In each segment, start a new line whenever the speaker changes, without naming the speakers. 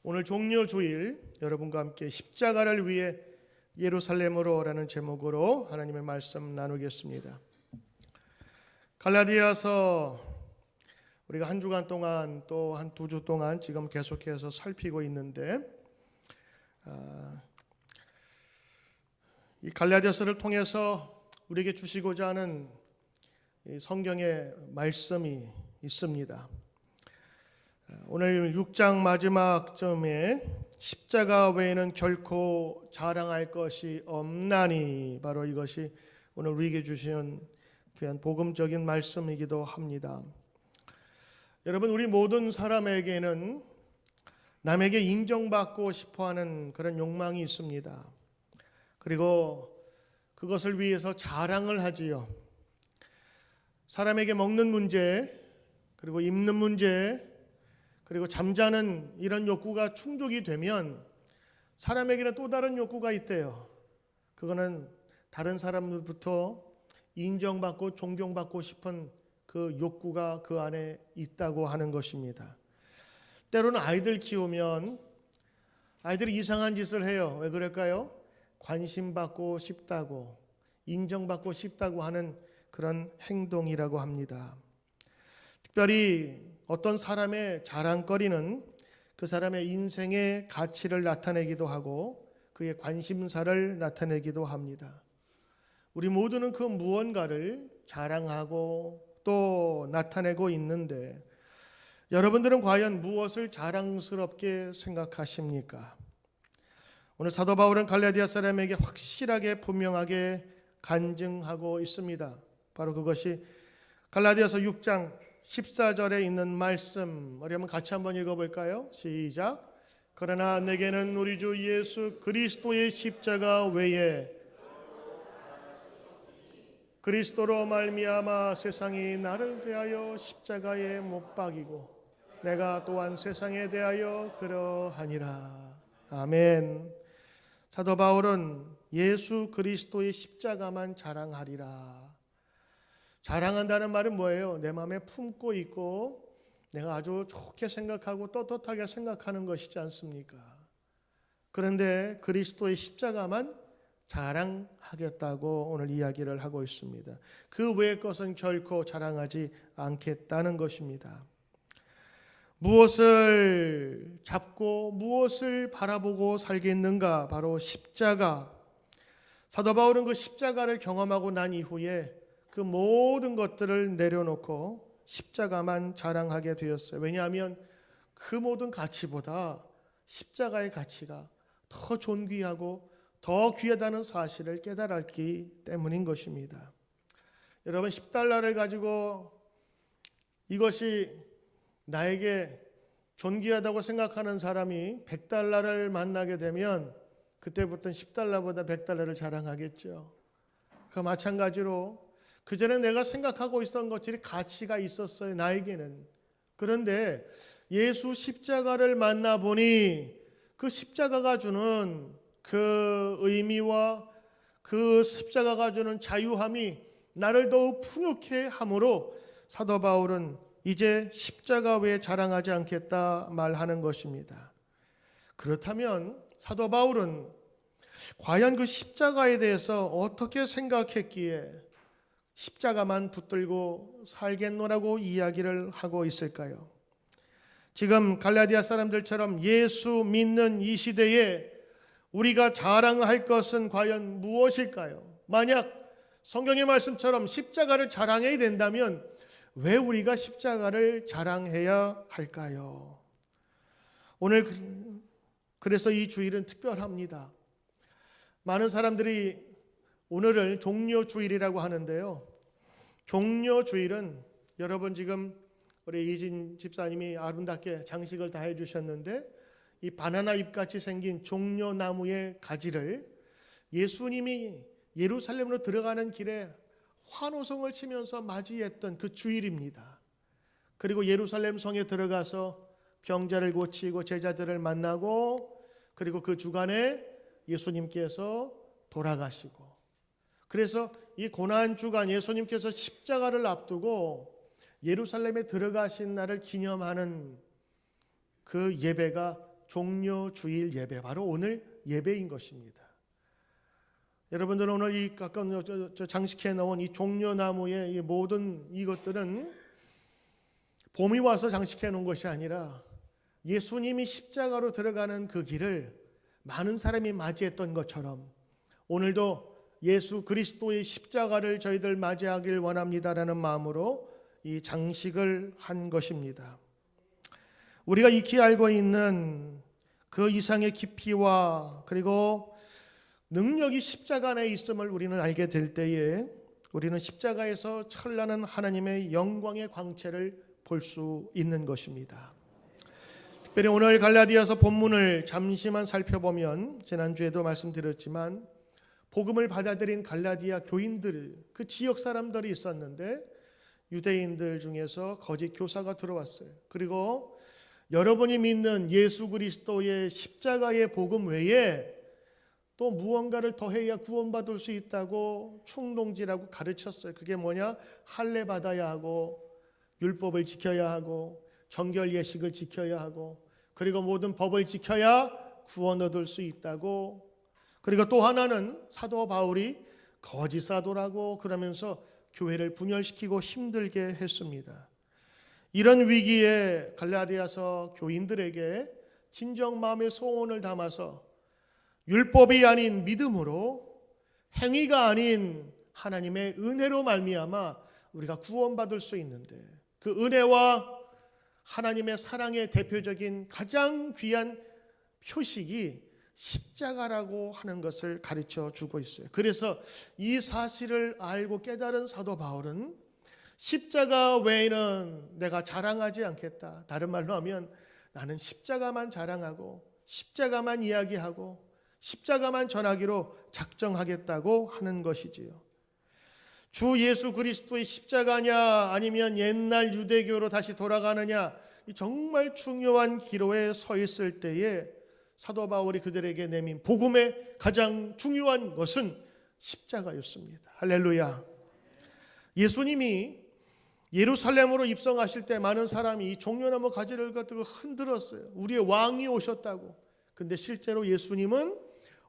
오늘 종려주일 여러분과 함께 십자가를 위해 예루살렘으로라는 제목으로 하나님의 말씀 나누겠습니다. 갈라디아서 우리가 한 주간 동안 또 한 두 주 동안 지금 계속해서 살피고 있는데 이 갈라디아서를 통해서 우리에게 주시고자 하는 성경의 말씀이 있습니다. 오늘 6장 마지막 점에 십자가 외에는 결코 자랑할 것이 없나니, 바로 이것이 오늘 우리에게 주시는 귀한 복음적인 말씀이기도 합니다. 여러분, 우리 모든 사람에게는 남에게 인정받고 싶어하는 그런 욕망이 있습니다. 그리고 그것을 위해서 자랑을 하지요. 사람에게 먹는 문제, 그리고 입는 문제, 그리고 잠자는 이런 욕구가 충족이 되면 사람에게는 또 다른 욕구가 있대요. 그거는 다른 사람들부터 인정받고 존경받고 싶은 그 욕구가 그 안에 있다고 하는 것입니다. 때로는 아이들 키우면 아이들이 이상한 짓을 해요. 왜 그럴까요? 관심받고 싶다고, 인정받고 싶다고 하는 그런 행동이라고 합니다. 특별히 어떤 사람의 자랑거리는 그 사람의 인생의 가치를 나타내기도 하고 그의 관심사를 나타내기도 합니다. 우리 모두는 그 무언가를 자랑하고 또 나타내고 있는데, 여러분들은 과연 무엇을 자랑스럽게 생각하십니까? 오늘 사도 바울은 갈라디아 사람에게 확실하게 분명하게 간증하고 있습니다. 바로 그것이 갈라디아서 6장 14절에 있는 말씀, 어려면 같이 한번 읽어볼까요? 시작. 그러나 내게는 우리 주 예수 그리스도의 십자가 외에 그리스도로 말미암아 세상이 나를 대하여 십자가에 못 박이고 내가 또한 세상에 대하여 그러하니라. 아멘. 사도 바울은 예수 그리스도의 십자가만 자랑하리라. 자랑한다는 말은 뭐예요? 내 마음에 품고 있고 내가 아주 좋게 생각하고 떳떳하게 생각하는 것이지 않습니까? 그런데 그리스도의 십자가만 자랑하겠다고 오늘 이야기를 하고 있습니다. 그 외의 것은 결코 자랑하지 않겠다는 것입니다. 무엇을 잡고 무엇을 바라보고 살겠는가? 바로 십자가. 사도 바울은 그 십자가를 경험하고 난 이후에 그 모든 것들을 내려놓고 십자가만 자랑하게 되었어요. 왜냐하면 그 모든 가치보다 십자가의 가치가 더 존귀하고 더 귀하다는 사실을 깨달았기 때문인 것입니다. 여러분, 10달러를 가지고 이것이 나에게 존귀하다고 생각하는 사람이 100달러를 만나게 되면 그때부터는 10달러보다 100달러를 자랑하겠죠. 그 마찬가지로 그전에 내가 생각하고 있었던 것들이 가치가 있었어요, 나에게는. 그런데 예수 십자가를 만나보니 그 십자가가 주는 그 의미와 그 십자가가 주는 자유함이 나를 더욱 풍요케 함으로 사도 바울은 이제 십자가 외에 자랑하지 않겠다 말하는 것입니다. 그렇다면 사도 바울은 과연 그 십자가에 대해서 어떻게 생각했기에 십자가만 붙들고 살겠노라고 이야기를 하고 있을까요? 지금 갈라디아 사람들처럼 예수 믿는 이 시대에 우리가 자랑할 것은 과연 무엇일까요? 만약 성경의 말씀처럼 십자가를 자랑해야 된다면 왜 우리가 십자가를 자랑해야 할까요? 오늘 그래서 이 주일은 특별합니다. 많은 사람들이 오늘을 종려주일이라고 하는데요. 종려주일은 여러분 지금 우리 이진 집사님이 아름답게 장식을 다 해주셨는데 이 바나나 잎같이 생긴 종려나무의 가지를 예수님이 예루살렘으로 들어가는 길에 환호성을 치면서 맞이했던 그 주일입니다. 그리고 예루살렘 성에 들어가서 병자를 고치고 제자들을 만나고 그리고 그 주간에 예수님께서 돌아가시고, 그래서 이 고난주간 예수님께서 십자가를 앞두고 예루살렘에 들어가신 날을 기념하는 그 예배가 종려주일 예배, 바로 오늘 예배인 것입니다. 여러분들은 오늘 이 가까운 장식해 놓은 이 종려나무의 이 모든 이것들은 봄이 와서 장식해 놓은 것이 아니라 예수님이 십자가로 들어가는 그 길을 많은 사람이 맞이했던 것처럼 오늘도 예수 그리스도의 십자가를 저희들 맞이하길 원합니다라는 마음으로 이 장식을 한 것입니다. 우리가 익히 알고 있는 그 이상의 깊이와 그리고 능력이 십자가 안에 있음을 우리는 알게 될 때에 우리는 십자가에서 찬란한 하나님의 영광의 광채를 볼 수 있는 것입니다. 특별히 오늘 갈라디아서 본문을 잠시만 살펴보면 지난주에도 말씀드렸지만 복음을 받아들인 갈라디아 교인들, 그 지역 사람들이 있었는데 유대인들 중에서 거짓 교사가 들어왔어요. 그리고 여러분이 믿는 예수 그리스도의 십자가의 복음 외에 또 무언가를 더해야 구원받을 수 있다고 충동질하고 가르쳤어요. 그게 뭐냐? 할례 받아야 하고 율법을 지켜야 하고 정결 예식을 지켜야 하고 그리고 모든 법을 지켜야 구원 얻을 수 있다고. 그리고 또 하나는 사도 바울이 거짓 사도라고 그러면서 교회를 분열시키고 힘들게 했습니다. 이런 위기에 갈라디아서 교인들에게 진정 마음의 소원을 담아서 율법이 아닌 믿음으로 행위가 아닌 하나님의 은혜로 말미암아 우리가 구원받을 수 있는데 그 은혜와 하나님의 사랑의 대표적인 가장 귀한 표식이 십자가라고 하는 것을 가르쳐 주고 있어요. 그래서 이 사실을 알고 깨달은 사도 바울은 십자가 외에는 내가 자랑하지 않겠다. 다른 말로 하면 나는 십자가만 자랑하고 십자가만 이야기하고 십자가만 전하기로 작정하겠다고 하는 것이지요. 주 예수 그리스도의 십자가냐 아니면 옛날 유대교로 다시 돌아가느냐, 정말 중요한 기로에 서 있을 때에 사도 바울이 그들에게 내민 복음의 가장 중요한 것은 십자가였습니다. 할렐루야. 예수님이 예루살렘으로 입성하실 때 많은 사람이 이 종려나무 가지를 가지고 흔들었어요. 우리의 왕이 오셨다고. 근데 실제로 예수님은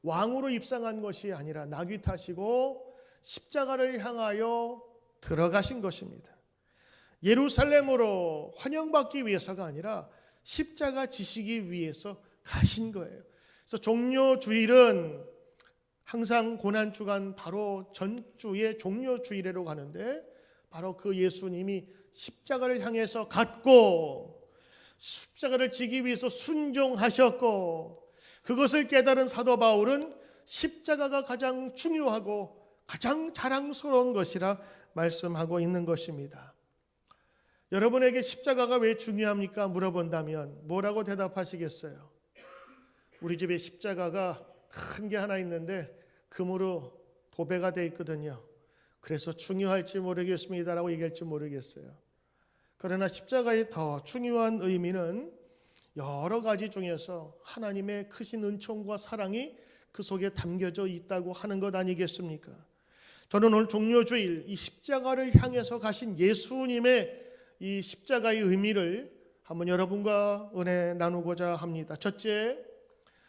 왕으로 입성한 것이 아니라 나귀 타시고 십자가를 향하여 들어가신 것입니다. 예루살렘으로 환영받기 위해서가 아니라 십자가 지시기 위해서 가신 거예요. 그래서 종려주일은 항상 고난주간 바로 전주의 종려주일에로 가는데 바로 그 예수님이 십자가를 향해서 갔고 십자가를 지기 위해서 순종하셨고 그것을 깨달은 사도 바울은 십자가가 가장 중요하고 가장 자랑스러운 것이라 말씀하고 있는 것입니다. 여러분에게 십자가가 왜 중요합니까? 물어본다면 뭐라고 대답하시겠어요? 우리 집에 십자가가 큰 게 하나 있는데 금으로 도배가 되어 있거든요. 그래서 중요할지 모르겠습니다라고 얘기할지 모르겠어요. 그러나 십자가의 더 중요한 의미는 여러 가지 중에서 하나님의 크신 은총과 사랑이 그 속에 담겨져 있다고 하는 것 아니겠습니까? 저는 오늘 종려주일 이 십자가를 향해서 가신 예수님의 이 십자가의 의미를 한번 여러분과 은혜 나누고자 합니다. 첫째,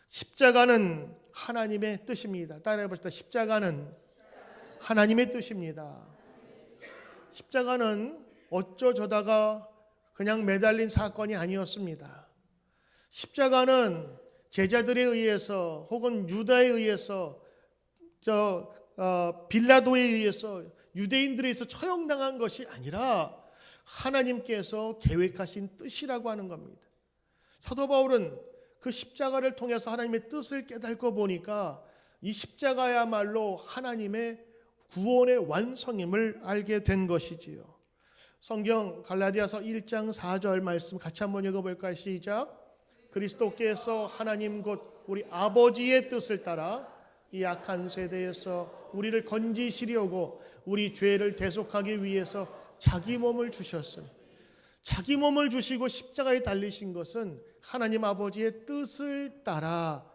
십자가는 하나님의 뜻입니다. 따라해 봅시다. 십자가는 하나님의 뜻입니다. 십자가는 어쩌저다가 그냥 매달린 사건이 아니었습니다. 십자가는 제자들에 의해서 혹은 유다에 의해서 빌라도에 의해서 유대인들에 의해서 처형당한 것이 아니라 하나님께서 계획하신 뜻이라고 하는 겁니다. 사도 바울은 그 십자가를 통해서 하나님의 뜻을 깨닫고 보니까 이 십자가야말로 하나님의 구원의 완성임을 알게 된 것이지요. 성경 갈라디아서 1장 4절 말씀 같이 한번 읽어볼까요? 시작. 그리스도께서 하나님 곧 우리 아버지의 뜻을 따라 이 악한 세대에서 우리를 건지시려고 우리 죄를 대속하기 위해서 자기 몸을 주셨습니다. 자기 몸을 주시고 십자가에 달리신 것은 하나님 아버지의 뜻을 따라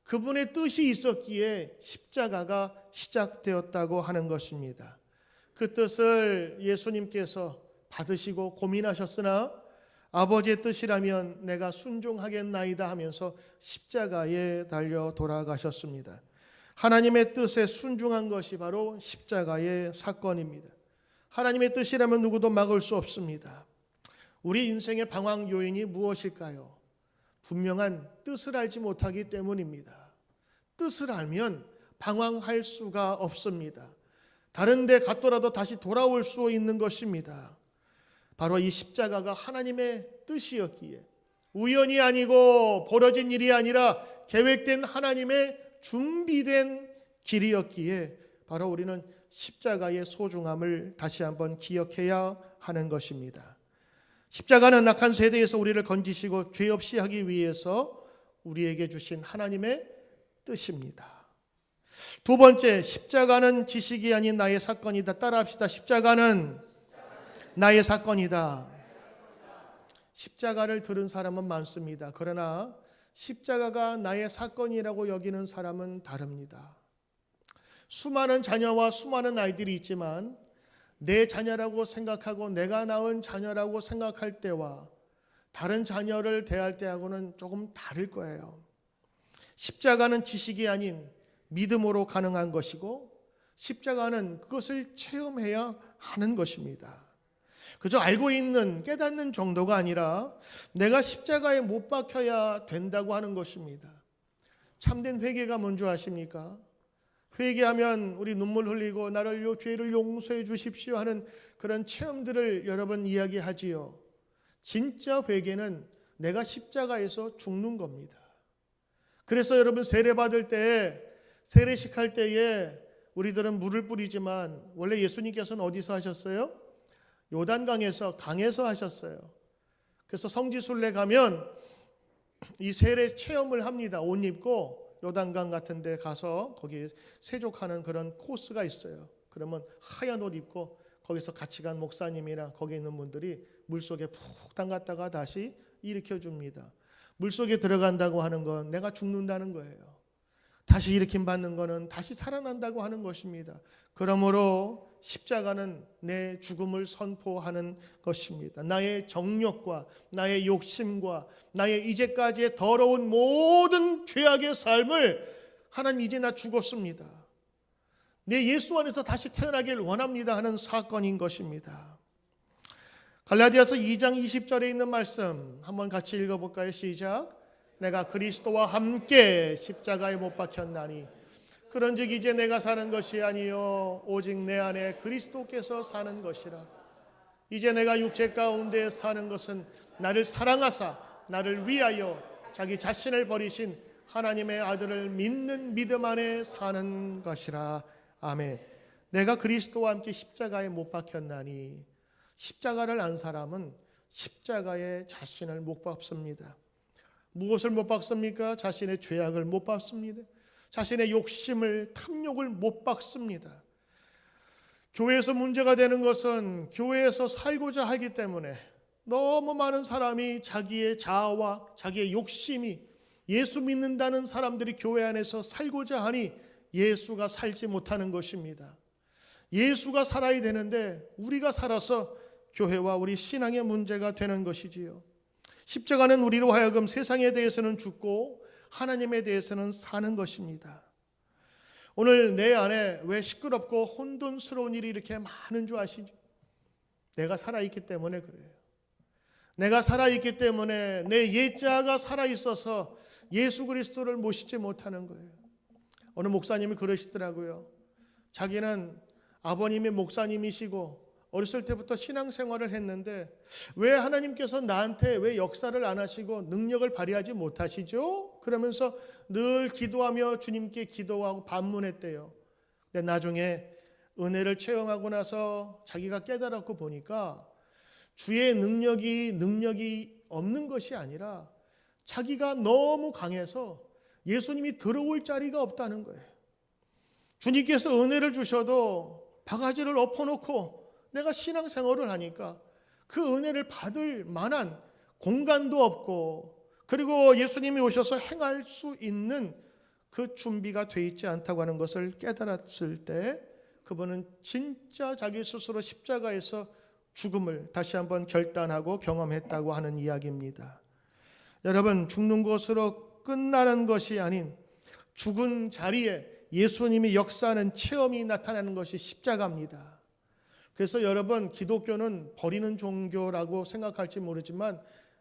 그분의 뜻이 있었기에 십자가가 시작되었다고 하는 것입니다. 그 뜻을 예수님께서 받으시고 고민하셨으나 아버지의 뜻이라면 내가 순종하겠나이다 하면서 십자가에 달려 돌아가셨습니다. 하나님의 뜻에 순종한 것이 바로 십자가의 사건입니다. 하나님의 뜻이라면 누구도 막을 수 없습니다. 우리 인생의 방황 요인이 무엇일까요? 분명한 뜻을 알지 못하기 때문입니다. 뜻을 알면 방황할 수가 없습니다. 다른 데 갔더라도 다시 돌아올 수 있는 것입니다. 바로 이 십자가가 하나님의 뜻이었기에, 우연이 아니고 벌어진 일이 아니라 계획된 하나님의 준비된 길이었기에 바로 우리는 십자가의 소중함을 다시 한번 기억해야 하는 것입니다. 십자가는 악한 세대에서 우리를 건지시고 죄 없이 하기 위해서 우리에게 주신 하나님의 뜻입니다. 두 번째, 십자가는 지식이 아닌 나의 사건이다. 따라합시다. 십자가는 나의 사건이다. 십자가를 들은 사람은 많습니다. 그러나 십자가가 나의 사건이라고 여기는 사람은 다릅니다. 수많은 자녀와 수많은 아이들이 있지만 내 자녀라고 생각하고 내가 낳은 자녀라고 생각할 때와 다른 자녀를 대할 때하고는 조금 다를 거예요. 십자가는 지식이 아닌 믿음으로 가능한 것이고, 십자가는 그것을 체험해야 하는 것입니다. 그저 알고 있는, 깨닫는 정도가 아니라 내가 십자가에 못 박혀야 된다고 하는 것입니다. 참된 회개가 뭔지 아십니까? 회개하면 우리 눈물 흘리고 나를 죄를 용서해 주십시오 하는 그런 체험들을 여러 번 이야기하지요. 진짜 회개는 내가 십자가에서 죽는 겁니다. 그래서 여러분 세례받을 때, 세례식 할 때에 우리들은 물을 뿌리지만 원래 예수님께서는 어디서 하셨어요? 요단강에서, 강에서 하셨어요. 그래서 성지순례 가면 이 세례 체험을 합니다. 옷 입고 요단강 같은 데 가서 거기 세족하는 그런 코스가 있어요. 그러면 하얀 옷 입고 거기서 같이 간 목사님이나 거기 있는 분들이 물속에 푹 담갔다가 다시 일으켜 줍니다. 물속에 들어간다고 하는 건 내가 죽는다는 거예요. 다시 일으킴 받는 것은 다시 살아난다고 하는 것입니다. 그러므로 십자가는 내 죽음을 선포하는 것입니다. 나의 정욕과 나의 욕심과 나의 이제까지의 더러운 모든 죄악의 삶을 하나님 이제 나 죽었습니다. 내 예수 안에서 다시 태어나길 원합니다 하는 사건인 것입니다. 갈라디아서 2장 20절에 있는 말씀 한번 같이 읽어볼까요? 시작. 내가 그리스도와 함께 십자가에 못 박혔나니 그런즉 이제 내가 사는 것이 아니요 오직 내 안에 그리스도께서 사는 것이라. 이제 내가 육체 가운데 사는 것은 나를 사랑하사 나를 위하여 자기 자신을 버리신 하나님의 아들을 믿는 믿음 안에 사는 것이라. 아멘. 내가 그리스도와 함께 십자가에 못 박혔나니, 십자가를 안 사람은 십자가에 자신을 못 박습니다. 무엇을 못 박습니까? 자신의 죄악을 못 박습니다. 자신의 욕심을, 탐욕을 못 박습니다. 교회에서 문제가 되는 것은 교회에서 살고자 하기 때문에 너무 많은 사람이 자기의 자아와 자기의 욕심이, 예수 믿는다는 사람들이 교회 안에서 살고자 하니 예수가 살지 못하는 것입니다. 예수가 살아야 되는데 우리가 살아서 교회와 우리 신앙의 문제가 되는 것이지요. 십자가는 우리로 하여금 세상에 대해서는 죽고 하나님에 대해서는 사는 것입니다. 오늘 내 안에 왜 시끄럽고 혼돈스러운 일이 이렇게 많은 줄 아시죠? 내가 살아있기 때문에 그래요. 내가 살아있기 때문에 내 옛자가 살아있어서 예수 그리스도를 모시지 못하는 거예요. 어느 목사님이 그러시더라고요. 자기는 아버님이 목사님이시고 어렸을 때부터 신앙생활을 했는데 왜 하나님께서 나한테 왜 역사를 안 하시고 능력을 발휘하지 못하시죠? 그러면서 늘 기도하며 주님께 기도하고 반문했대요. 근데 나중에 은혜를 체험하고 나서 자기가 깨달았고 보니까 주의 능력이 없는 것이 아니라 자기가 너무 강해서 예수님이 들어올 자리가 없다는 거예요. 주님께서 은혜를 주셔도 바가지를 엎어놓고 내가 신앙생활을 하니까 그 은혜를 받을 만한 공간도 없고, 그리고 예수님이 오셔서 행할 수 있는 그 준비가 돼 있지 않다고 하는 것을 깨달았을 때 그분은 진짜 자기 스스로 십자가에서 죽음을 다시 한번 결단하고 경험했다고 하는 이야기입니다. 여러분, 죽는 것으로 끝나는 것이 아닌 죽은 자리에 예수님이 역사하는 체험이 나타나는 것이 십자가입니다. 그래서 여러분, 기독교는 버리는 종교라고 생각할지 모르지만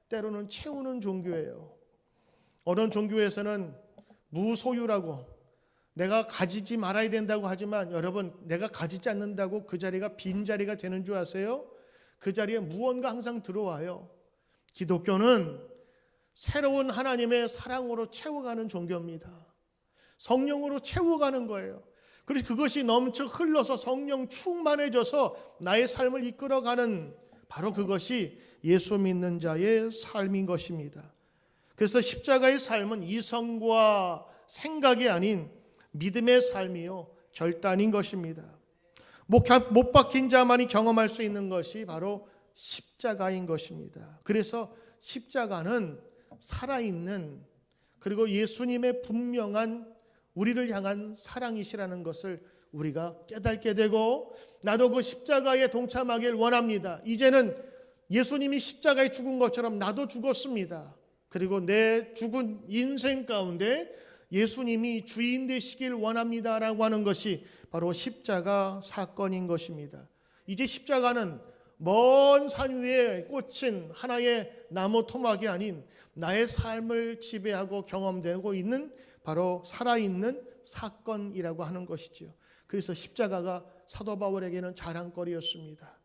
때로는 채우는 종교예요. 어떤 종교에서는 무소유라고, 내가 가지지 말아야 된다고 하지만 여러분, 내가 가지지 않는다고 그 자리가 빈 자리가 되는 줄 아세요? 그 자리에 무언가 항상 들어와요. 기독교는 새로운 하나님의 사랑으로 채워가는 종교입니다. 성령으로 채워가는 거예요. 그래서 그것이 넘쳐 흘러서 성령 충만해져서 나의 삶을 이끌어가는, 바로 그것이 예수 믿는 자의 삶인 것입니다. 그래서 십자가의 삶은 이성과 생각이 아닌 믿음의 삶이요, 결단인 것입니다. 못 박힌 자만이 경험할 수 있는 것이 바로 십자가인 것입니다. 그래서 십자가는 살아있는, 그리고 예수님의 분명한 우리를 향한 사랑이시라는 것을 우리가 깨닫게 되고, 나도 그 십자가에 동참하길 원합니다. 이제는 예수님이 십자가에 죽은 것처럼 나도 죽었습니다. 그리고 내 죽은 인생 가운데 예수님이 주인 되시길 원합니다라고 하는 것이 바로 십자가 사건인 것입니다. 이제 십자가는 먼 산 위에 꽂힌 하나의 나무 토막이 아닌 나의 삶을 지배하고 경험되고 있는 바로 살아있는 사건이라고 하는 것이죠. 그래서 십자가가 사도 바울에게는 자랑거리였습니다.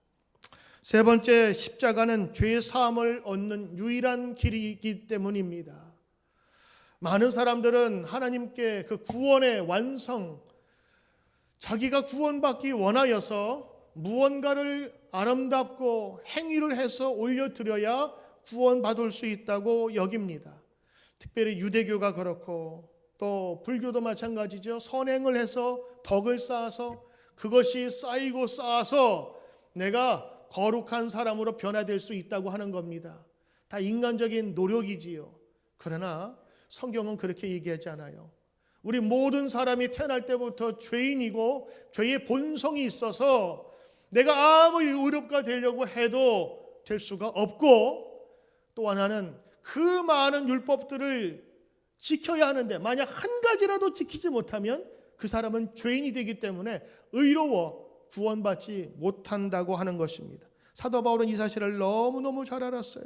세 번째, 십자가는 죄 사함을 얻는 유일한 길이기 때문입니다. 많은 사람들은 하나님께 그 구원의 완성, 자기가 구원받기 원하여서 무언가를 아름답고 행위를 해서 올려드려야 구원받을 수 있다고 여깁니다. 특별히 유대교가 그렇고 또 불교도 마찬가지죠. 선행을 해서 덕을 쌓아서 그것이 쌓이고 쌓아서 내가 거룩한 사람으로 변화될 수 있다고 하는 겁니다. 다 인간적인 노력이지요. 그러나 성경은 그렇게 얘기하지 않아요. 우리 모든 사람이 태어날 때부터 죄인이고 죄의 본성이 있어서 내가 아무리 의롭가 되려고 해도 될 수가 없고, 또 하나는 그 많은 율법들을 지켜야 하는데 만약 한 가지라도 지키지 못하면 그 사람은 죄인이 되기 때문에 의로워 구원받지 못한다고 하는 것입니다. 사도 바울은 이 사실을 너무너무 잘 알았어요.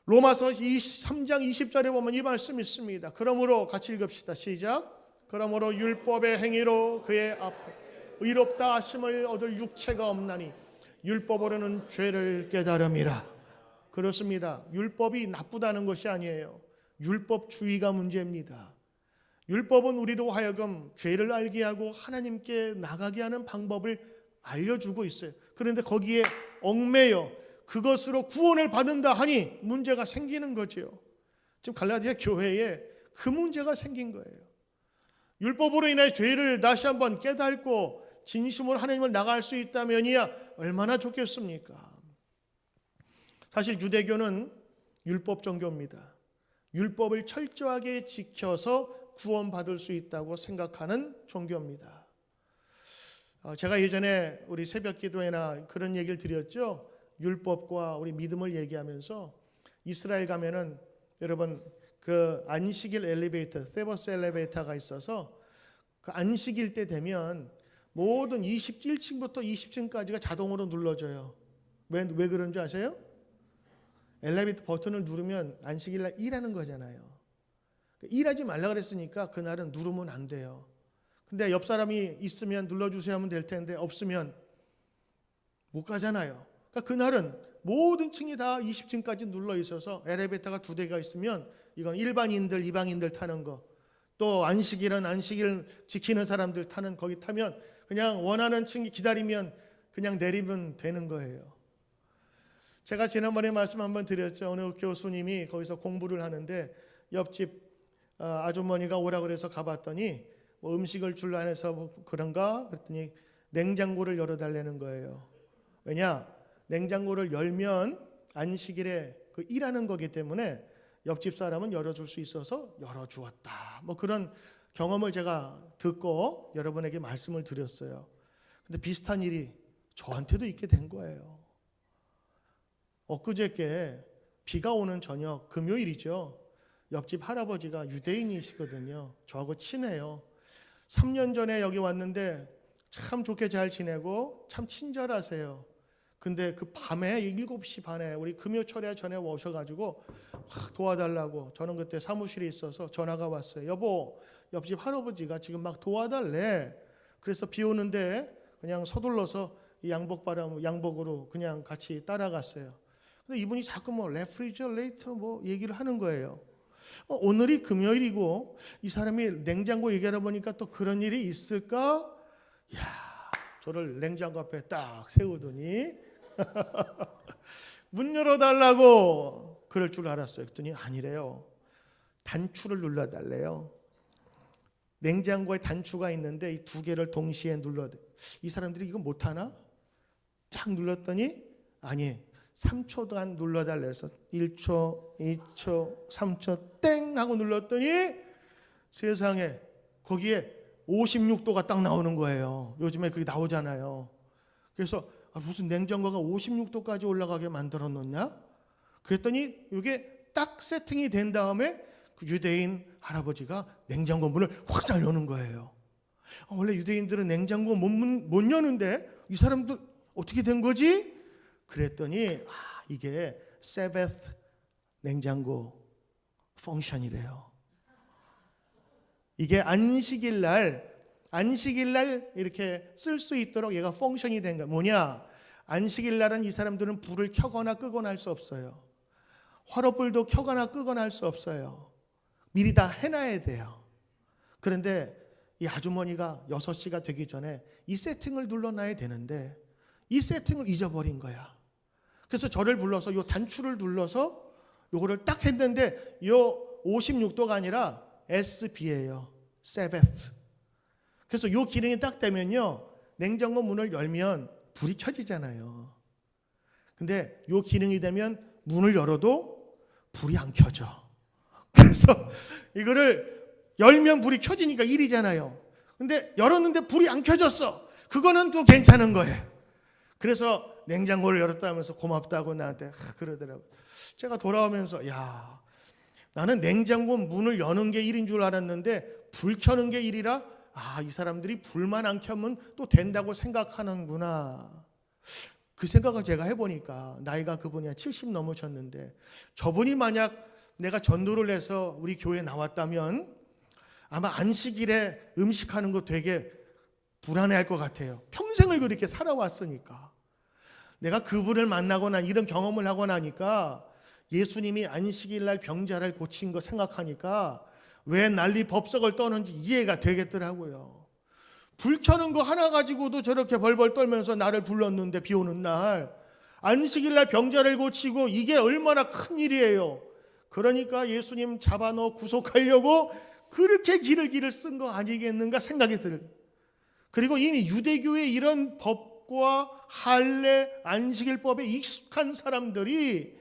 로마서 3장 20절에 보면 이 말씀이 있습니다. 그러므로 같이 읽읍시다. 시작. 그러므로 율법의 행위로 그의 앞에 의롭다 하심을 얻을 육체가 없나니 율법으로는 죄를 깨달음이라. 그렇습니다. 율법이 나쁘다는 것이 아니에요. 율법주의가 문제입니다. 율법은 우리로 하여금 죄를 알게 하고 하나님께 나가게 하는 방법을 알려주고 있어요. 그런데 거기에 얽매여 그것으로 구원을 받는다 하니 문제가 생기는 거죠. 지금 갈라디아 교회에 그 문제가 생긴 거예요. 율법으로 인해 죄를 다시 한번 깨닫고 진심으로 하나님을 나갈 수 있다면이야 얼마나 좋겠습니까? 사실 유대교는 율법 종교입니다. 율법을 철저하게 지켜서 구원받을 수 있다고 생각하는 종교입니다. 제가 예전에 우리 새벽 기도회나 그런 얘기를 드렸죠. 율법과 우리 믿음을 얘기하면서 이스라엘 가면은 여러분 그 안식일 엘리베이터, 세버스 엘리베이터가 있어서 그 안식일 때 되면 모든 21층부터 20층까지가 자동으로 눌러져요. 왜 그런지 아세요? 엘리베이터 버튼을 누르면 안식일 날 일하는 거잖아요. 일하지 말라 그랬으니까 그날은 누르면 안 돼요. 근데 옆 사람이 있으면 눌러주세요 하면 될 텐데 없으면 못 가잖아요. 그러니까 그날은 모든 층이 다 20층까지 눌러 있어서 엘리베이터가 2대가 있으면 이건 일반인들, 이방인들 타는 거, 또 안식일은 안식일 지키는 사람들 타는 거기 타면 그냥 원하는 층이 기다리면 그냥 내리면 되는 거예요. 제가 지난번에 말씀 한번 드렸죠. 어느 교수님이 거기서 공부를 하는데 옆집 아주머니가 오라 그래서 가봤더니 뭐 음식을 줄라 해서 뭐 그런가 그랬더니 냉장고를 열어달라는 거예요. 왜냐? 냉장고를 열면 안식일에 그 일하는 거기 때문에 옆집 사람은 열어줄 수 있어서 열어주었다. 뭐 그런 경험을 제가 듣고 여러분에게 말씀을 드렸어요. 근데 비슷한 일이 저한테도 있게 된 거예요. 엊그저께 비가 오는 저녁, 금요일이죠. 옆집 할아버지가 유대인이시거든요. 저하고 친해요. 3년 전에 여기 왔는데 참 좋게 잘 지내고 참 친절하세요. 근데 그 밤에 7시 반에 우리 금요철에 전에 오셔가지고 막 도와달라고, 저는 그때 사무실에 있어서 전화가 왔어요. 여보, 옆집 할아버지가 지금 막 도와달래. 그래서 비 오는데 그냥 서둘러서 이 양복으로 그냥 같이 따라갔어요. 근데 이분이 자꾸 뭐 레프리저레이터 뭐 얘기를 하는 거예요. 오늘이 금요일이고 이 사람이 냉장고 얘기하다 보니까 또 그런 일이 있을까? 야, 저를 냉장고 앞에 딱 세우더니 문 열어달라고 그럴 줄 알았어요. 그랬더니 아니래요. 단추를 눌러달래요. 냉장고에 단추가 있는데 이 두 개를 동시에 눌러야 돼. 이 사람들이 이거 못하나? 쫙 눌렀더니 아니, 3초 동안 눌러달래. 그래서 1초, 2초, 3초 땡 하고 눌렀더니 세상에 거기에 56도가 딱 나오는 거예요. 요즘에 그게 나오잖아요. 그래서 무슨 냉장고가 56도까지 올라가게 만들어 놓냐? 그랬더니 이게 딱 세팅이 된 다음에 그 유대인 할아버지가 냉장고 문을 확 여는 거예요. 원래 유대인들은 냉장고 못 여는데 이 사람들 어떻게 된 거지? 그랬더니 이게 세베트 냉장고 펑션이래요. 이게 안식일 날 이렇게 쓸 수 있도록 얘가 펑션이 된 거야. 뭐냐? 안식일 날은 이 사람들은 불을 켜거나 끄거나 할 수 없어요. 화롯불도 켜거나 끄거나 할 수 없어요. 미리 다 해놔야 돼요. 그런데 이 아주머니가 6시가 되기 전에 이 세팅을 눌러놔야 되는데 이 세팅을 잊어버린 거야. 그래서 저를 불러서 요 단추를 눌러서 요거를 딱 했는데 요 56도가 아니라 SB예요. 세베트. 그래서 요 기능이 딱 되면요, 냉장고 문을 열면 불이 켜지잖아요. 근데 요 기능이 되면 문을 열어도 불이 안 켜져. 그래서 이거를 열면 불이 켜지니까 일이잖아요. 근데 열었는데 불이 안 켜졌어. 그거는 또 괜찮은 거예요. 그래서 냉장고를 열었다면서 고맙다고 나한테 그러더라고요. 제가 돌아오면서 야, 나는 냉장고 문을 여는 게 일인 줄 알았는데 불 켜는 게 일이라 이 사람들이 불만 안 켜면 또 된다고 생각하는구나. 그 생각을 제가 해보니까 나이가 그분이 70 넘으셨는데 저분이 만약 내가 전도를 해서 우리 교회에 나왔다면 아마 안식일에 음식하는 거 되게 불안해할 것 같아요. 평생을 그렇게 살아왔으니까. 내가 그분을 만나거나 이런 경험을 하고 나니까 예수님이 안식일 날 병자를 고친 거 생각하니까 왜 난리 법석을 떠는지 이해가 되겠더라고요. 불 켜는 거 하나 가지고도 저렇게 벌벌 떨면서 나를 불렀는데 비 오는 날 안식일 날 병자를 고치고 이게 얼마나 큰 일이에요. 그러니까 예수님 잡아넣어 구속하려고 그렇게 길을 쓴 거 아니겠는가 생각이 들어요. 그리고 이미 유대교의 이런 법과 할례, 안식일법에 익숙한 사람들이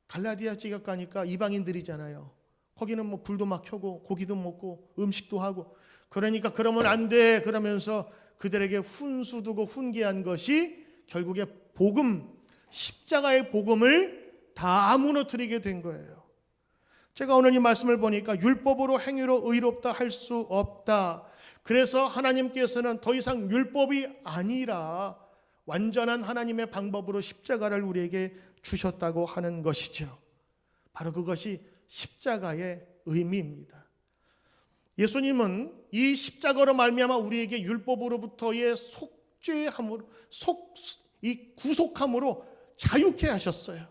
갈라디아 지역 가니까 이방인들이잖아요. 거기는 뭐 불도 막 켜고 고기도 먹고 음식도 하고, 그러니까 그러면 안 돼 그러면서 그들에게 훈수 두고 훈계한 것이 결국에 복음, 십자가의 복음을 다 무너뜨리게 된 거예요. 제가 오늘 이 말씀을 보니까 율법으로 행위로 의롭다 할 수 없다. 그래서 하나님께서는 더 이상 율법이 아니라 완전한 하나님의 방법으로 십자가를 우리에게 주셨다고 하는 것이죠. 바로 그것이 십자가의 의미입니다. 예수님은 이 십자가로 말미암아 우리에게 율법으로부터의 속죄함으로 이 구속함으로 자유케 하셨어요.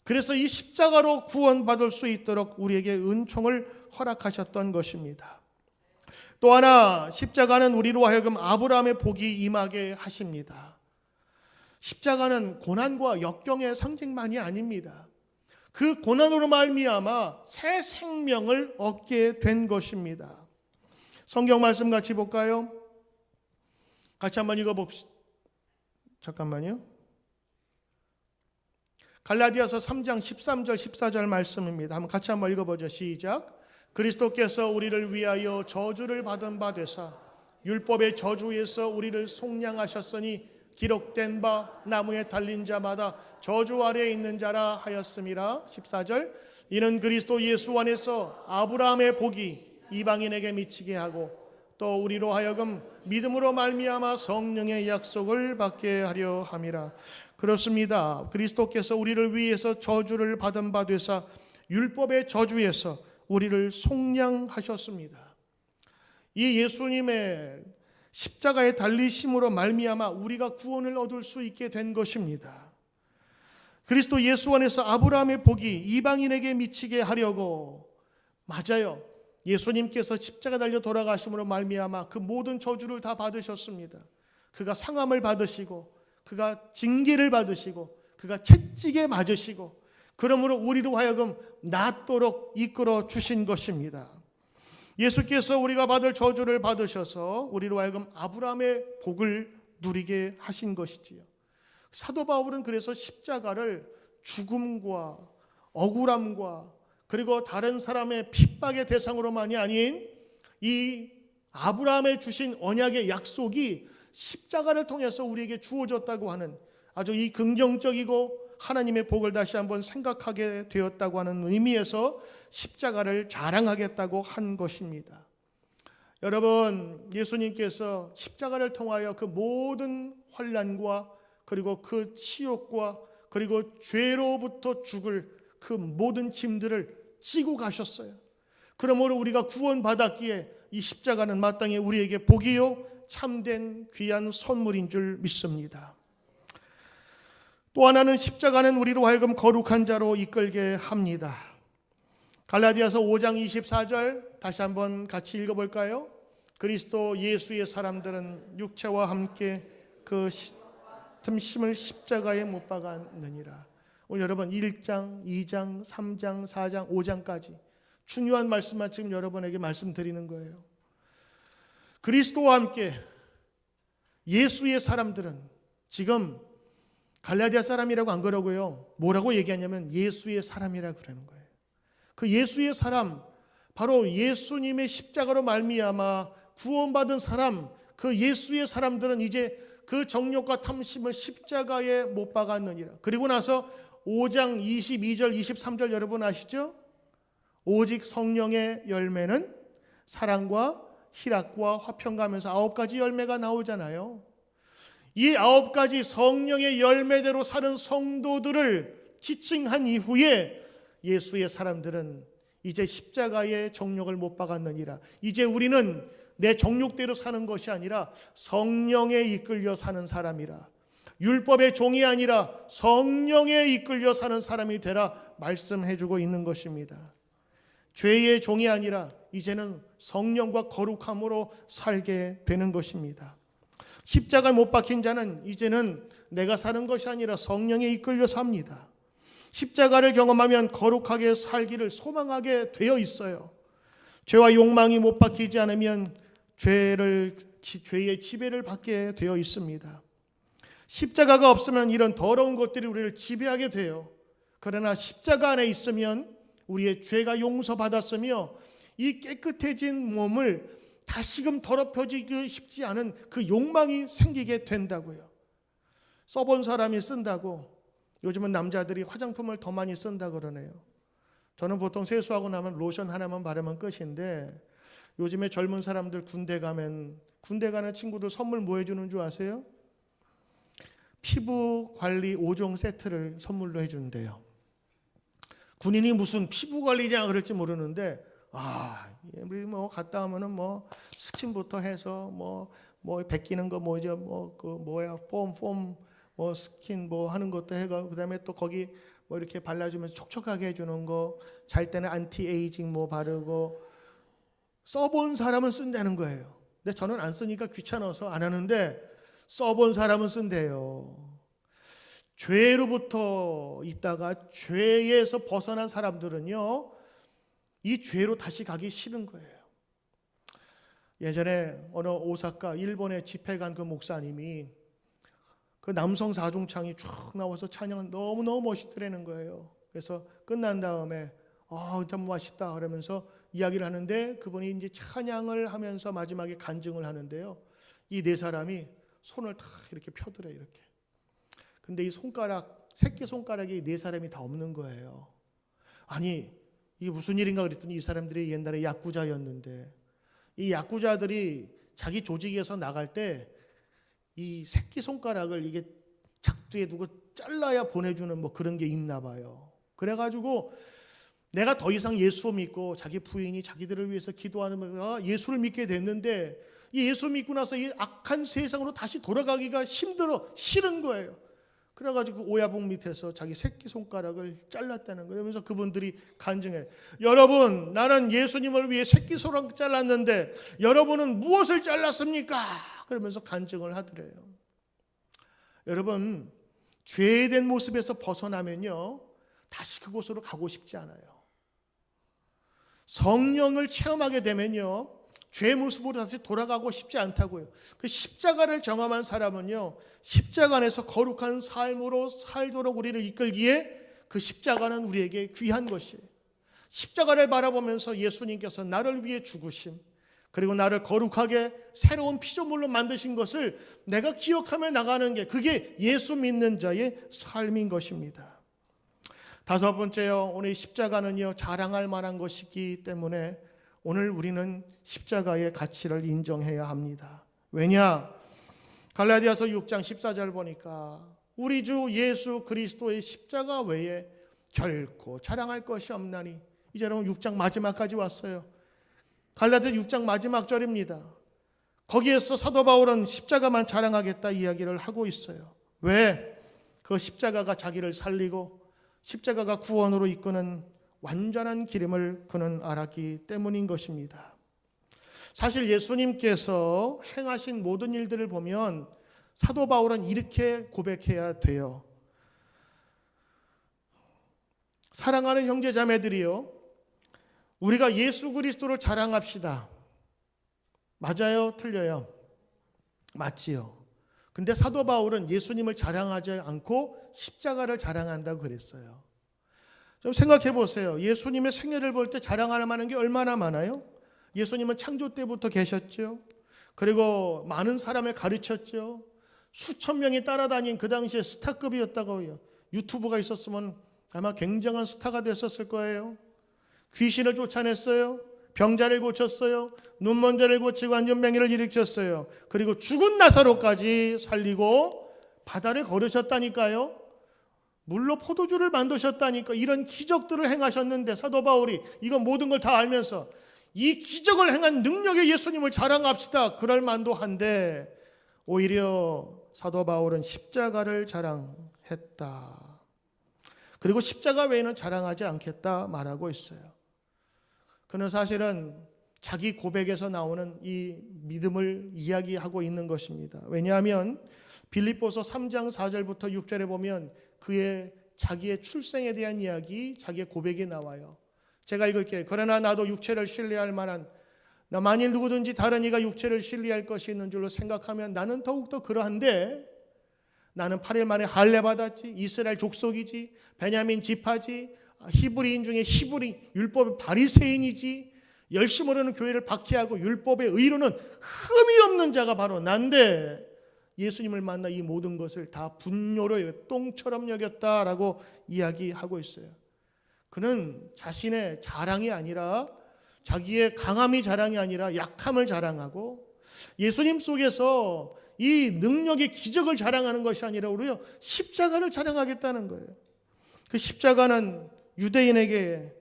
그래서 이 십자가로 구원받을 수 있도록 우리에게 은총을 허락하셨던 것입니다. 또 하나, 십자가는 우리로 하여금 아브라함의 복이 임하게 하십니다. 십자가는 고난과 역경의 상징만이 아닙니다. 그 고난으로 말미암아 새 생명을 얻게 된 것입니다. 성경 말씀 같이 볼까요? 같이 한번 읽어봅시다. 잠깐만요. 갈라디아서 3장 13절 14절 말씀입니다. 한번 같이 한번 읽어보죠. 시작. 그리스도께서 우리를 위하여 저주를 받은 바 되사 율법의 저주에서 우리를 속량하셨으니 기록된 바 나무에 달린 자마다 저주 아래에 있는 자라 하였음이라. 14절 이는 그리스도 예수 안에서 아브라함의 복이 이방인에게 미치게 하고 또 우리로 하여금 믿음으로 말미암아 성령의 약속을 받게 하려 함이라. 그렇습니다. 그리스도께서 우리를 위해서 저주를 받은 바 되사 율법의 저주에서 우리를 속량하셨습니다. 이 예수님의 십자가에 달리심으로 말미암아 우리가 구원을 얻을 수 있게 된 것입니다. 그리스도 예수 안에서 아브라함의 복이 이방인에게 미치게 하려고, 맞아요, 예수님께서 십자가 달려 돌아가심으로 말미암아 그 모든 저주를 다 받으셨습니다. 그가 상함을 받으시고 그가 징계를 받으시고 그가 채찍에 맞으시고 그러므로 우리로 하여금 낫도록 이끌어 주신 것입니다. 예수께서 우리가 받을 저주를 받으셔서 우리로 하여금 아브라함의 복을 누리게 하신 것이지요. 사도 바울은 그래서 십자가를 죽음과 억울함과 그리고 다른 사람의 핍박의 대상으로만이 아닌 이 아브라함의 주신 언약의 약속이 십자가를 통해서 우리에게 주어졌다고 하는 아주 이 긍정적이고 하나님의 복을 다시 한번 생각하게 되었다고 하는 의미에서 십자가를 자랑하겠다고 한 것입니다. 여러분, 예수님께서 십자가를 통하여 그 모든 환난과 그리고 그 치욕과 그리고 죄로부터 죽을 그 모든 짐들을 지고 가셨어요. 그러므로 우리가 구원받았기에 이 십자가는 마땅히 우리에게 복이요 참된 귀한 선물인 줄 믿습니다. 또 하나는 십자가는 우리로 하여금 거룩한 자로 이끌게 합니다. 갈라디아서 5장 24절 다시 한번 같이 읽어볼까요? 그리스도 예수의 사람들은 육체와 함께 그 틈심을 십자가에 못 박았느니라. 오늘 여러분 1장, 2장, 3장, 4장, 5장까지 중요한 말씀만 지금 여러분에게 말씀드리는 거예요. 그리스도와 함께 예수의 사람들은 지금 갈라디아 사람이라고 안 그러고요. 뭐라고 얘기하냐면 예수의 사람이라고 그러는 거예요. 그 예수의 사람, 바로 예수님의 십자가로 말미암아 구원받은 사람, 그 예수의 사람들은 이제 그 정욕과 탐심을 십자가에 못 박았느니라. 그리고 나서 5장 22절 23절 여러분 아시죠? 오직 성령의 열매는 사랑과 희락과 화평과 하면서 9가지 열매가 나오잖아요. 이 9가지 성령의 열매대로 사는 성도들을 지칭한 이후에 예수의 사람들은 이제 십자가의 정욕을 못 박았느니라. 이제 우리는 내 정욕대로 사는 것이 아니라 성령에 이끌려 사는 사람이라. 율법의 종이 아니라 성령에 이끌려 사는 사람이 되라 말씀해주고 있는 것입니다. 죄의 종이 아니라 이제는 성령과 거룩함으로 살게 되는 것입니다. 십자가에 못 박힌 자는 이제는 내가 사는 것이 아니라 성령에 이끌려 삽니다. 십자가를 경험하면 거룩하게 살기를 소망하게 되어 있어요. 죄와 욕망이 못 박히지 않으면 죄의 지배를 받게 되어 있습니다. 십자가가 없으면 이런 더러운 것들이 우리를 지배하게 돼요. 그러나 십자가 안에 있으면 우리의 죄가 용서받았으며 이 깨끗해진 몸을 다시금 더럽혀지기 쉽지 않은 그 욕망이 생기게 된다고요. 써본 사람이 쓴다고 요즘은 남자들이 화장품을 더 많이 쓴다 그러네요. 저는 보통 세수하고 나면 로션 하나만 바르면 끝인데 요즘에 젊은 사람들 군대 가는 친구들 선물 뭐 해주는 줄 아세요? 피부 관리 5종 세트를 선물로 해준대요. 군인이 무슨 피부 관리냐 그럴지 모르는데 우리 뭐 갔다 오면은 뭐 스킨부터 해서 뭐 벗기는 거 뭐죠 폼 뭐 스킨 뭐 하는 것도 해가 그다음에 또 거기 뭐 이렇게 발라주면서 촉촉하게 해주는 거, 잘 때는 안티 에이징 뭐 바르고. 써본 사람은 쓴다는 거예요. 근데 저는 안 쓰니까 귀찮아서 안 하는데 써본 사람은 쓴대요. 죄로부터 있다가 죄에서 벗어난 사람들은요, 이 죄로 다시 가기 싫은 거예요. 예전에 어느 오사카 일본에 집회 간 그 목사님이 그 남성 사중창이 쭉 나와서 찬양은 너무너무 멋있더라는 거예요. 그래서 끝난 다음에 참 맛있다 그러면서 이야기를 하는데 그분이 이제 찬양을 하면서 마지막에 간증을 하는데요. 이 네 사람이 손을 다 이렇게 펴더래 이렇게. 근데 이 손가락, 새끼 손가락이 네 사람이 다 없는 거예요. 아니 이게 무슨 일인가 그랬더니 이 사람들이 옛날에 야쿠자였는데 이 야쿠자들이 자기 조직에서 나갈 때 이 새끼 손가락을 이게 작두에 두고 잘라야 보내주는 뭐 그런 게 있나 봐요. 그래가지고 내가 더 이상 예수 믿고 자기 부인이 자기들을 위해서 기도하는 예수를 믿게 됐는데 이 예수 믿고 나서 이 악한 세상으로 다시 돌아가기가 힘들어 싫은 거예요. 그래가지고 오야복 밑에서 자기 새끼손가락을 잘랐다는 거예요. 그러면서 그분들이 간증해. 여러분, 나는 예수님을 위해 새끼손가락 잘랐는데 여러분은 무엇을 잘랐습니까? 그러면서 간증을 하더래요. 여러분, 죄된 모습에서 벗어나면요 다시 그곳으로 가고 싶지 않아요. 성령을 체험하게 되면요 죄의 모습으로 다시 돌아가고 싶지 않다고요. 그 십자가를 경험한 사람은요 십자가 안에서 거룩한 삶으로 살도록 우리를 이끌기에 그 십자가는 우리에게 귀한 것이에요. 십자가를 바라보면서 예수님께서 나를 위해 죽으심, 그리고 나를 거룩하게 새로운 피조물로 만드신 것을 내가 기억하며 나가는 게 그게 예수 믿는 자의 삶인 것입니다. 다섯 번째요, 오늘 십자가는요 자랑할 만한 것이기 때문에 오늘 우리는 십자가의 가치를 인정해야 합니다. 왜냐? 갈라디아서 6장 14절 보니까 우리 주 예수 그리스도의 십자가 외에 결코 자랑할 것이 없나니, 이제는 6장 마지막까지 왔어요. 갈라디아 6장 마지막 절입니다. 거기에서 사도 바울은 십자가만 자랑하겠다 이야기를 하고 있어요. 왜? 그 십자가가 자기를 살리고 십자가가 구원으로 이끄는 완전한 기름을 그는 알았기 때문인 것입니다. 사실 예수님께서 행하신 모든 일들을 보면 사도 바울은 이렇게 고백해야 돼요. 사랑하는 형제자매들이요, 우리가 예수 그리스도를 자랑합시다. 맞아요? 틀려요? 맞지요. 근데 사도 바울은 예수님을 자랑하지 않고 십자가를 자랑한다고 그랬어요. 좀 생각해 보세요. 예수님의 생애를 볼 때 자랑할 만한 게 얼마나 많아요? 예수님은 창조 때부터 계셨죠. 그리고 많은 사람을 가르쳤죠. 수천 명이 따라다닌 그 당시에 스타급이었다고요. 유튜브가 있었으면 아마 굉장한 스타가 됐었을 거예요. 귀신을 쫓아냈어요. 병자를 고쳤어요. 눈먼 자를 고치고 안전병이를 일으켰어요. 그리고 죽은 나사로까지 살리고 바다를 걸으셨다니까요. 물로 포도주를 만드셨다니까. 이런 기적들을 행하셨는데 사도 바울이 이건 모든 걸 다 알면서 이 기적을 행한 능력의 예수님을 자랑합시다, 그럴 만도 한데 오히려 사도 바울은 십자가를 자랑했다. 그리고 십자가 외에는 자랑하지 않겠다 말하고 있어요. 그는 사실은 자기 고백에서 나오는 이 믿음을 이야기하고 있는 것입니다. 왜냐하면 빌립보서 3장 4절부터 6절에 보면 그의 자기의 출생에 대한 이야기, 자기의 고백이 나와요. 제가 읽을게요. 그러나 나도 육체를 신뢰할 만한, 나 만일 누구든지 다른 이가 육체를 신뢰할 것이 있는 줄로 생각하면 나는 더욱더 그러한데, 나는 8일 만에 할례 받았지, 이스라엘 족속이지, 베냐민 지파지, 히브리인 중에 히브리, 율법의 바리새인이지, 열심으로는 교회를 박해하고 율법의 의로는 흠이 없는 자가 바로 난데 예수님을 만나 이 모든 것을 다 분뇨로 똥처럼 여겼다라고 이야기하고 있어요. 그는 자신의 자랑이 아니라, 자기의 강함이 자랑이 아니라 약함을 자랑하고 예수님 속에서 이 능력의 기적을 자랑하는 것이 아니라 우리요 십자가를 자랑하겠다는 거예요. 그 십자가는 유대인에게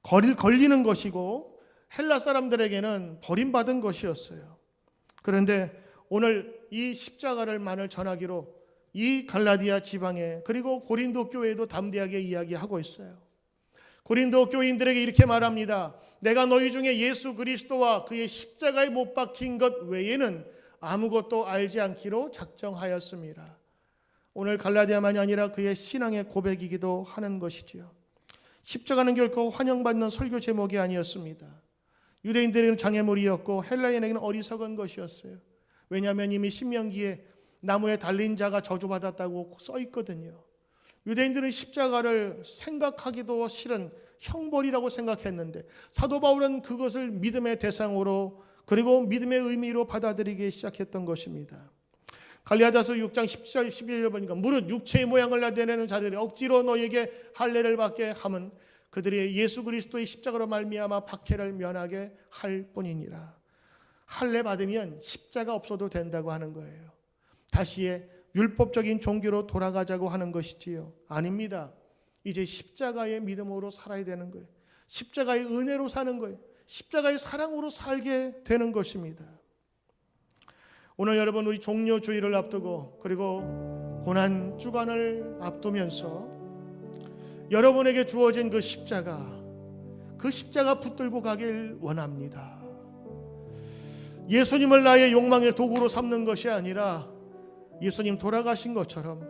걸리는 것이고 헬라 사람들에게는 버림받은 것이었어요. 그런데 오늘 이 십자가를만을 전하기로 이 갈라디아 지방에, 그리고 고린도 교회도 담대하게 이야기하고 있어요. 고린도 교인들에게 이렇게 말합니다. 내가 너희 중에 예수 그리스도와 그의 십자가에 못 박힌 것 외에는 아무것도 알지 않기로 작정하였습니다. 오늘 갈라디아만이 아니라 그의 신앙의 고백이기도 하는 것이지요. 십자가는 결코 환영받는 설교 제목이 아니었습니다. 유대인들에게는 장애물이었고 헬라인에게는 어리석은 것이었어요. 왜냐하면 이미 신명기에 나무에 달린 자가 저주받았다고 써 있거든요. 유대인들은 십자가를 생각하기도 싫은 형벌이라고 생각했는데 사도 바울은 그것을 믿음의 대상으로 그리고 믿음의 의미로 받아들이기 시작했던 것입니다. 갈라디아서 6장 10절 11절 보니까 무릇 육체의 모양을 나타내는 자들이 억지로 너에게 할례를 받게 함은 그들이 예수 그리스도의 십자가로 말미암아 박해를 면하게 할 뿐이니라. 할례 받으면 십자가 없어도 된다고 하는 거예요. 다시의 율법적인 종교로 돌아가자고 하는 것이지요. 아닙니다. 이제 십자가의 믿음으로 살아야 되는 거예요. 십자가의 은혜로 사는 거예요. 십자가의 사랑으로 살게 되는 것입니다. 오늘 여러분 우리 종료주의를 앞두고 그리고 고난 주간을 앞두면서 여러분에게 주어진 그 십자가 붙들고 가길 원합니다. 예수님을 나의 욕망의 도구로 삼는 것이 아니라 예수님 돌아가신 것처럼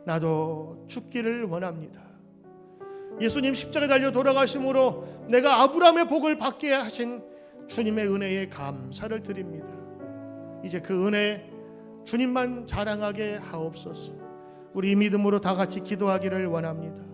나도 죽기를 원합니다. 예수님 십자가에 달려 돌아가심으로 내가 아브라함의 복을 받게 하신 주님의 은혜에 감사를 드립니다. 이제 그 은혜 주님만 자랑하게 하옵소서. 우리 믿음으로 다 같이 기도하기를 원합니다.